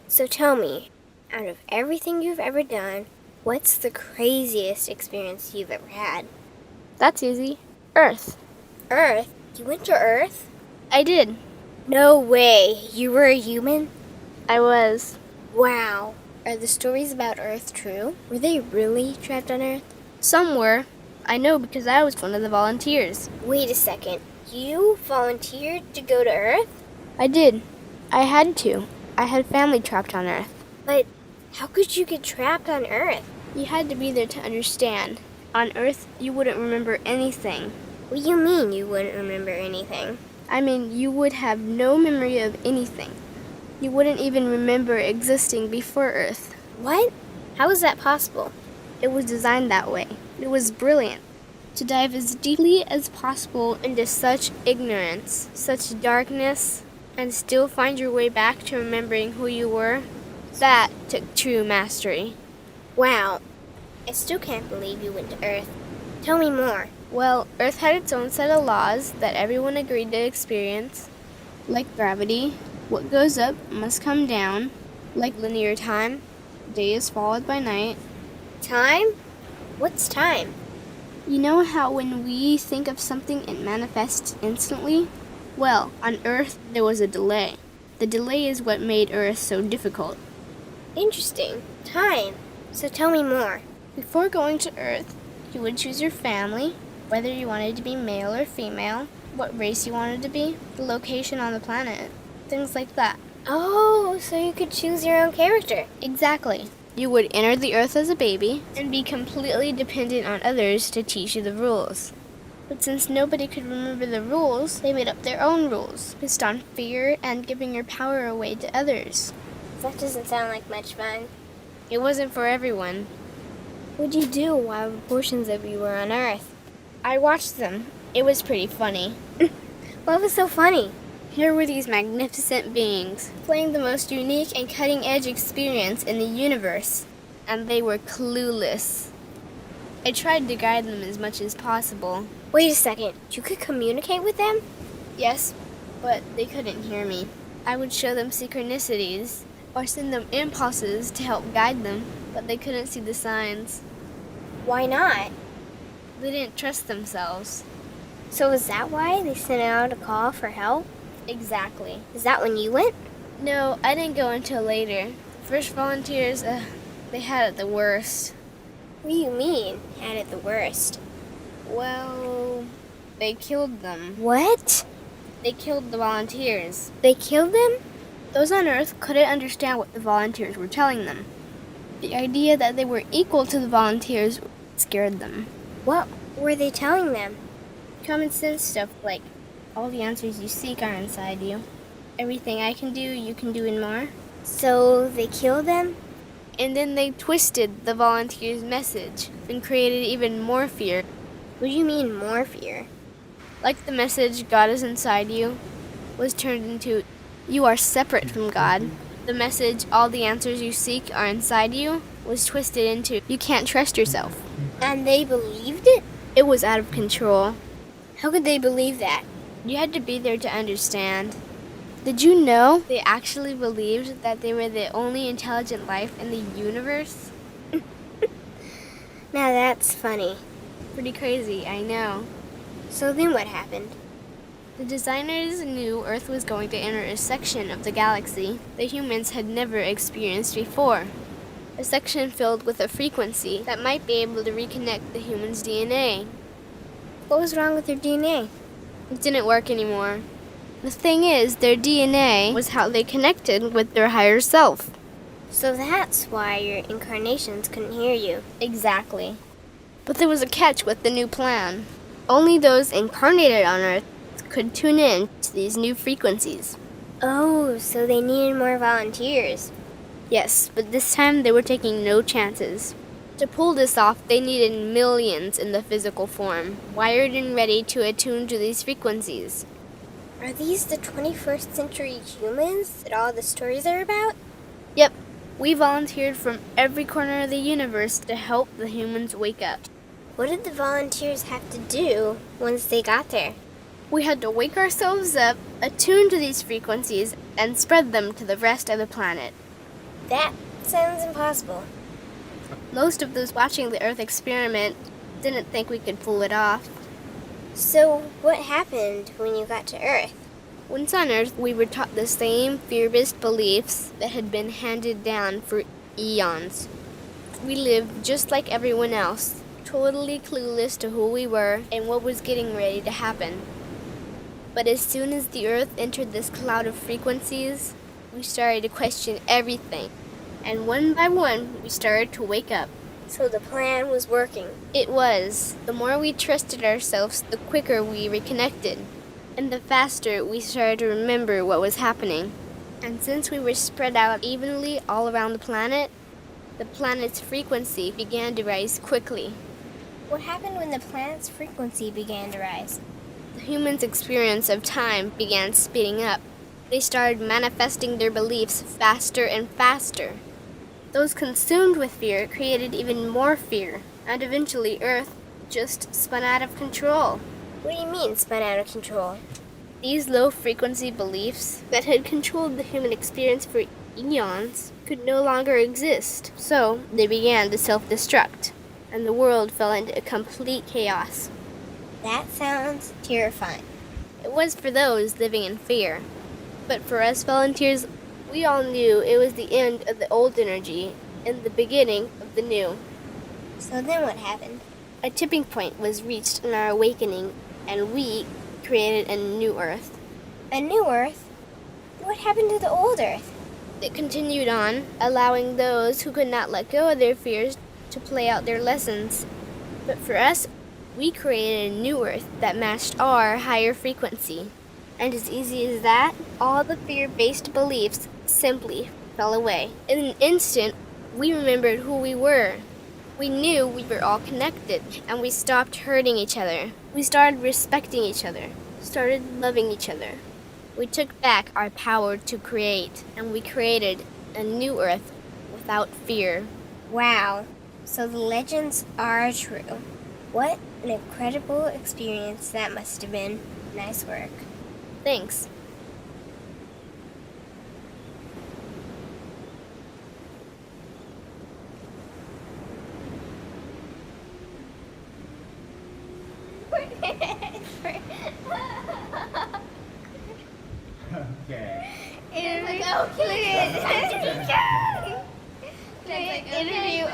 So tell me, out of everything you've ever done, what's the craziest experience you've ever had? That's easy. Earth. Earth? You went to Earth? I did. No way. You were a human? I was. Wow. Are the stories about Earth true? Were they really trapped on Earth? Some were. I know because I was one of the volunteers. Wait a second. You volunteered to go to Earth? I did. I had to. I had family trapped on Earth. But how could you get trapped on Earth? You had to be there to understand. On Earth, you wouldn't remember anything. What do you mean you wouldn't remember anything? I mean, you would have no memory of anything. You wouldn't even remember existing before Earth. What? How is that possible? It was designed that way. It was brilliant. To dive as deeply as possible into such ignorance, such darkness, and still find your way back to remembering who you were, that took true mastery. Wow. I still can't believe you went to Earth. Tell me more. Well, Earth had its own set of laws that everyone agreed to experience, like gravity. What goes up must come down, like linear time. Day is followed by night. Time? What's time? You know how when we think of something it manifests instantly? Well, on Earth there was a delay. The delay is what made Earth so difficult. Interesting. Time. So tell me more. Before going to Earth, you would choose your family, whether you wanted to be male or female, what race you wanted to be, the location on the planet, things like that. Oh, so you could choose your own character. Exactly. You would enter the Earth as a baby and be completely dependent on others to teach you the rules. But since nobody could remember the rules, they made up their own rules, based on fear and giving your power away to others. That doesn't sound like much fun. It wasn't for everyone. What'd you do while portions of you were on Earth? I watched them. It was pretty funny. What was so funny? Here were these magnificent beings, playing the most unique and cutting-edge experience in the universe, and they were clueless. I tried to guide them as much as possible. Wait a second. You could communicate with them? Yes, but they couldn't hear me. I would show them synchronicities, or send them impulses to help guide them, but they couldn't see the signs. Why not? They didn't trust themselves. So is that why they sent out a call for help? Exactly. Is that when you went? No, I didn't go until later. The first volunteers, they had it the worst. What do you mean, had it the worst? Well, they killed them. What? They killed the volunteers. They killed them? Those on Earth couldn't understand what the volunteers were telling them. The idea that they were equal to the volunteers scared them. What were they telling them? Common sense stuff like, all the answers you seek are inside you. Everything I can do, you can do and more. So they killed them? And then they twisted the volunteers' message and created even more fear. What do you mean, more fear? Like the message, God is inside you, was turned into, you are separate from God. The message, all the answers you seek are inside you, was twisted into, you can't trust yourself. And they believed it? It was out of control. How could they believe that? You had to be there to understand. Did you know they actually believed that they were the only intelligent life in the universe? Now that's funny. Pretty crazy, I know. So then what happened? The designers knew Earth was going to enter a section of the galaxy the humans had never experienced before. A section filled with a frequency that might be able to reconnect the human's DNA. What was wrong with their DNA? It didn't work anymore. The thing is, their DNA was how they connected with their higher self. So that's why your incarnations couldn't hear you. Exactly. But there was a catch with the new plan. Only those incarnated on Earth could tune in to these new frequencies. Oh, so they needed more volunteers. Yes, but this time they were taking no chances. To pull this off, they needed millions in the physical form, wired and ready to attune to these frequencies. Are these the 21st century humans that all the stories are about? Yep, we volunteered from every corner of the universe to help the humans wake up. What did the volunteers have to do once they got there? We had to wake ourselves up, attune to these frequencies, and spread them to the rest of the planet. That sounds impossible. Most of those watching the Earth experiment didn't think we could pull it off. So, what happened when you got to Earth? Once on Earth, we were taught the same fear-based beliefs that had been handed down for eons. We lived just like everyone else, totally clueless to who we were and what was getting ready to happen. But as soon as the Earth entered this cloud of frequencies, we started to question everything. And one by one, we started to wake up. So the plan was working. It was. The more we trusted ourselves, the quicker we reconnected. And the faster we started to remember what was happening. And since we were spread out evenly all around the planet's frequency began to rise quickly. What happened when the planet's frequency began to rise? The humans' experience of time began speeding up. They started manifesting their beliefs faster and faster. Those consumed with fear created even more fear, and eventually Earth just spun out of control. What do you mean, spun out of control? These low-frequency beliefs that had controlled the human experience for eons could no longer exist, so they began to self-destruct, and the world fell into complete chaos. That sounds terrifying. It was for those living in fear, but for us volunteers, we all knew it was the end of the old energy and the beginning of the new. So then what happened? A tipping point was reached in our awakening, and we created a new Earth. A new Earth? What happened to the old Earth? It continued on, allowing those who could not let go of their fears to play out their lessons. But for us, we created a new Earth that matched our higher frequency. And as easy as that, all the fear-based beliefs simply fell away. In an instant, we remembered who we were. We knew we were all connected, and we stopped hurting each other. We started respecting each other, started loving each other. We took back our power to create, and we created a new Earth without fear. Wow. So the legends are true. What an incredible experience that must have been. Nice work. Thanks. Okay. Interview